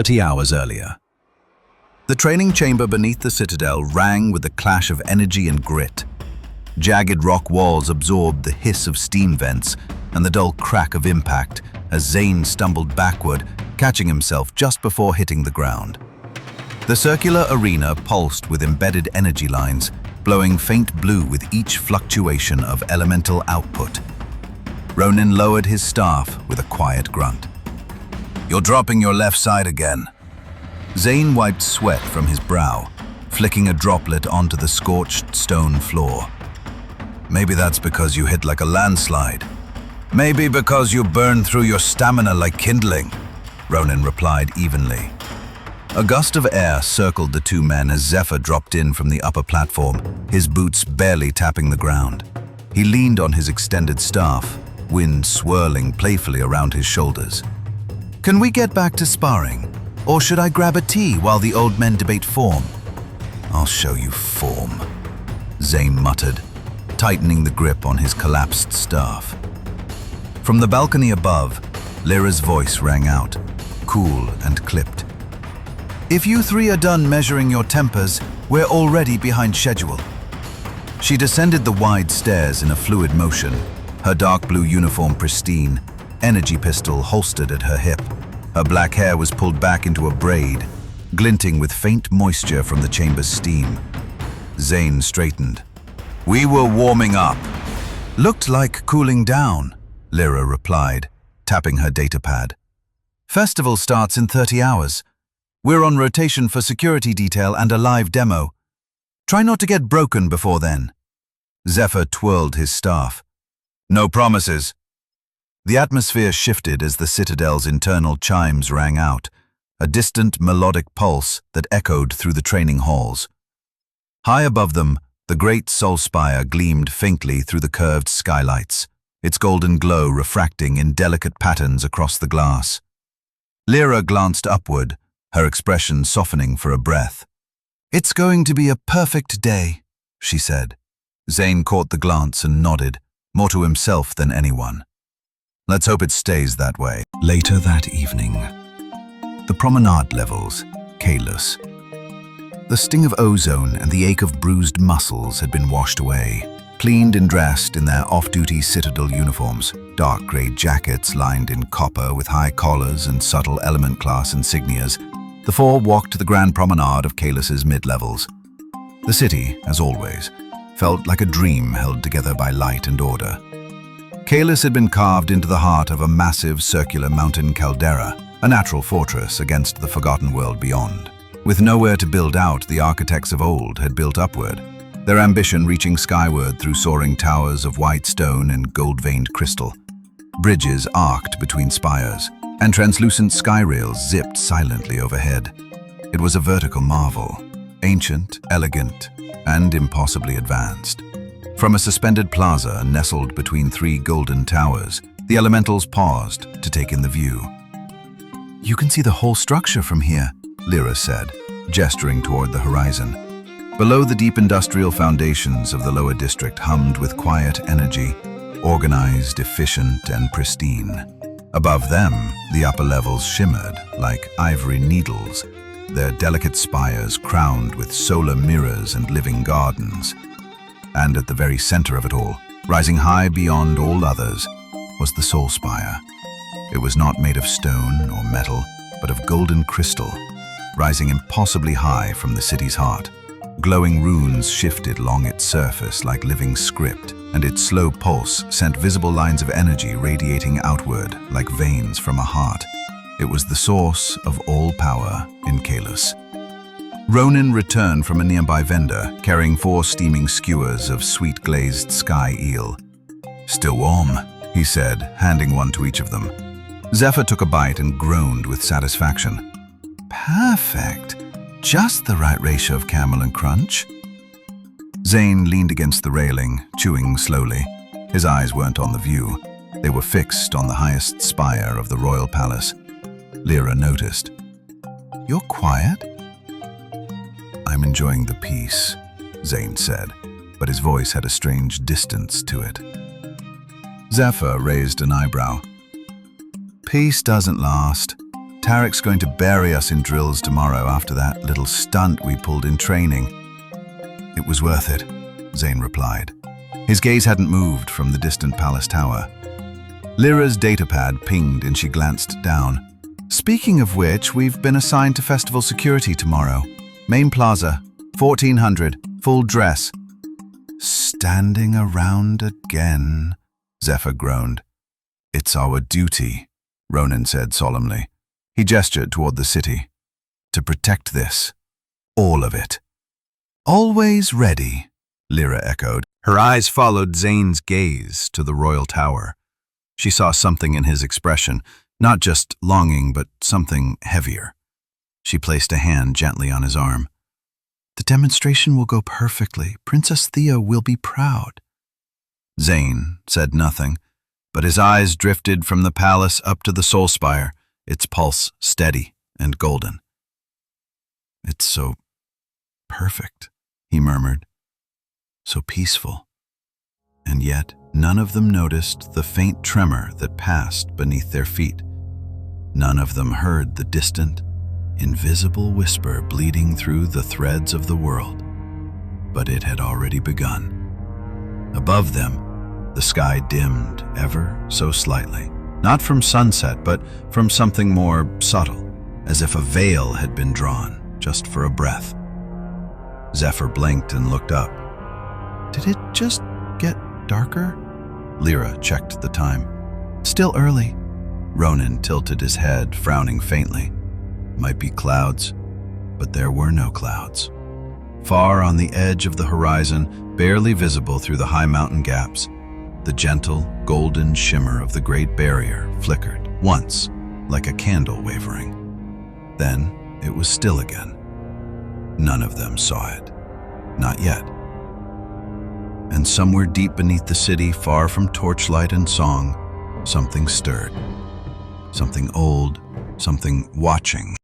30 hours earlier. The training chamber beneath the citadel rang with the clash of energy and grit. Jagged rock walls absorbed the hiss of steam vents and the dull crack of impact as Zane stumbled backward, catching himself just before hitting the ground. The circular arena pulsed with embedded energy lines, glowing faint blue with each fluctuation of elemental output. Ronan lowered his staff with a quiet grunt. "You're dropping your left side again." Zane wiped sweat from his brow, flicking a droplet onto the scorched stone floor. "Maybe that's because you hit like a landslide. Maybe because you burned through your stamina like kindling," Ronan replied evenly. A gust of air circled the two men as Zephyr dropped in from the upper platform, his boots barely tapping the ground. He leaned on his extended staff, wind swirling playfully around his shoulders. "Can we get back to sparring? Or should I grab a tea while the old men debate form?" "I'll show you form," Zane muttered, tightening the grip on his collapsed staff. From the balcony above, Lira's voice rang out, cool and clipped. "If you three are done measuring your tempers, we're already behind schedule." She descended the wide stairs in a fluid motion, her dark blue uniform pristine, energy pistol holstered at her hip. Her black hair was pulled back into a braid, glinting with faint moisture from the chamber's steam. Zane straightened. "We were warming up." "Looked like cooling down," Lira replied, tapping her datapad. "Festival starts in 30 hours. We're on rotation for security detail and a live demo. Try not to get broken before then." Zephyr twirled his staff. "No promises." The atmosphere shifted as the citadel's internal chimes rang out, a distant melodic pulse that echoed through the training halls. High above them, the great Solspire gleamed faintly through the curved skylights, its golden glow refracting in delicate patterns across the glass. Lira glanced upward, her expression softening for a breath. "It's going to be a perfect day," she said. Zane caught the glance and nodded, more to himself than anyone. "Let's hope it stays that way." Later that evening, the promenade levels, Caelus. The sting of ozone and the ache of bruised muscles had been washed away. Cleaned and dressed in their off-duty citadel uniforms, dark grey jackets lined in copper with high collars and subtle element class insignias, the four walked to the grand promenade of Caelus's mid-levels. The city, as always, felt like a dream held together by light and order. Caelus had been carved into the heart of a massive circular mountain caldera, a natural fortress against the forgotten world beyond. With nowhere to build out, the architects of old had built upward, their ambition reaching skyward through soaring towers of white stone and gold-veined crystal. Bridges arced between spires, and translucent sky rails zipped silently overhead. It was a vertical marvel, ancient, elegant, and impossibly advanced. From a suspended plaza nestled between three golden towers, the elementals paused to take in the view. "You can see the whole structure from here," Lira said, gesturing toward the horizon. Below, the deep industrial foundations of the lower district hummed with quiet energy, organized, efficient, and pristine. Above them, the upper levels shimmered like ivory needles, their delicate spires crowned with solar mirrors and living gardens. And at the very center of it all, rising high beyond all others, was the Solspire. It was not made of stone or metal, but of golden crystal, rising impossibly high from the city's heart. Glowing runes shifted along its surface like living script, and its slow pulse sent visible lines of energy radiating outward like veins from a heart. It was the source of all power in Caelus. Ronan returned from a nearby vendor, carrying 4 steaming skewers of sweet glazed sky eel. "Still warm," he said, handing one to each of them. Zephyr took a bite and groaned with satisfaction. "Perfect. Just the right ratio of caramel and crunch." Zane leaned against the railing, chewing slowly. His eyes weren't on the view. They were fixed on the highest spire of the royal palace. Lira noticed. "You're quiet." "I'm enjoying the peace," Zane said, but his voice had a strange distance to it. Zephyr raised an eyebrow. "Peace doesn't last. Tarek's going to bury us in drills tomorrow after that little stunt we pulled in training. It was worth it, Zane replied. His gaze hadn't moved from the distant palace tower. Lira's datapad pinged and she glanced down. Speaking of which, we've been assigned to festival security tomorrow. Main plaza, 1400, full dress. Standing around again, Zephyr groaned. It's our duty, Ronan said solemnly. He gestured toward the city. To protect this. All of it. Always ready, Lira echoed. Her eyes followed Zane's gaze to the royal tower. She saw something in his expression, not just longing, but something heavier. She placed a hand gently on his arm. The demonstration will go perfectly. Princess Thea will be proud. Zane said nothing, but his eyes drifted from the palace up to the Solspire, its pulse steady and golden. It's so perfect, he murmured. So peaceful. And yet, none of them noticed the faint tremor that passed beneath their feet. None of them heard the distant, invisible whisper bleeding through the threads of the world. But it had already begun. Above them, the sky dimmed ever so slightly, not from sunset, but from something more subtle, as if a veil had been drawn just for a breath. Zephyr blinked and looked up. Did it just get darker? Lira checked the time. Still early. Ronan tilted his head, frowning faintly. Might be clouds, but there were no clouds. Far on the edge of the horizon, barely visible through the high mountain gaps, the gentle, golden shimmer of the Great Barrier flickered, once, like a candle wavering. Then it was still again. None of them saw it. Not yet. And somewhere deep beneath the city, far from torchlight and song, something stirred. Something old, something watching